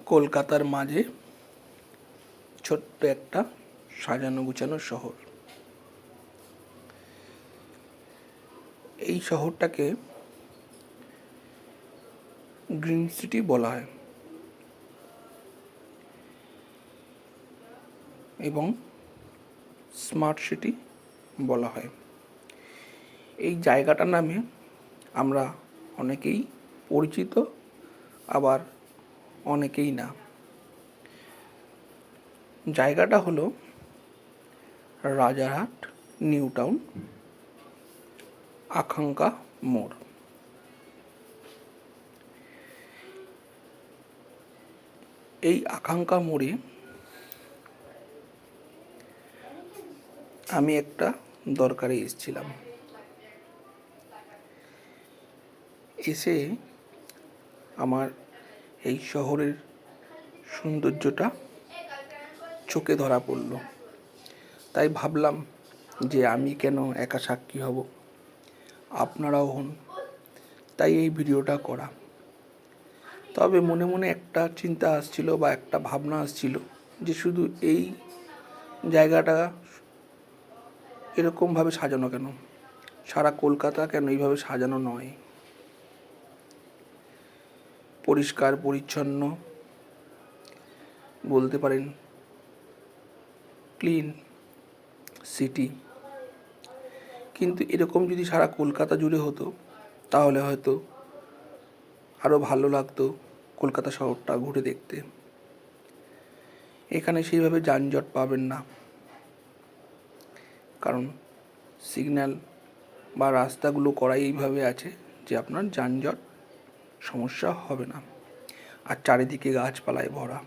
কলকাতার মাঝে ছোট্ট একটা সাজানো গুছানো শহর। এই শহরটাকে গ্রিন সিটি বলা হয় এবং স্মার্ট সিটি বলা হয়। এই জায়গাটার নামে আমরা অনেকেই পরিচিত, আবার অনেকেই না। জায়গাটা হলো রাজারহাট নিউ টাউন, আকাঙ্ক্ষা মোড়। এই আকাঙ্ক্ষা মোড়ে আমি একটা দরকারে এসেছিলাম। এসে আমার এই শহরের সৌন্দর্যটা চোখে ধরা পড়ল। তাই ভাবলাম যে আমি কেন একা সাক্ষী হব, আপনারাও হন। তাই এই ভিডিওটা করা। তবে মনে মনে একটা চিন্তা আসছিল বা একটা ভাবনা আসছিল যে শুধু এই জায়গাটা এরকমভাবে সাজানো কেন, সারা কলকাতা কেন এইভাবে সাজানো নয়। পরিষ্কার পরিচ্ছন্ন বলতে পারেন, ক্লিন সিটি। কিন্তু এরকম যদি সারা কলকাতা জুড়ে হতো তাহলে হয়তো আরও ভালো লাগতো কলকাতা শহরটা ঘুরে দেখতে। এখানে সেইভাবে যানজট পাবেন না, কারণ সিগন্যাল বা রাস্তাগুলো করা এইভাবে আছে যে আপনার যানজট সমস্যা হবে না। আর চারিদিকে গাছপালায় ভরা।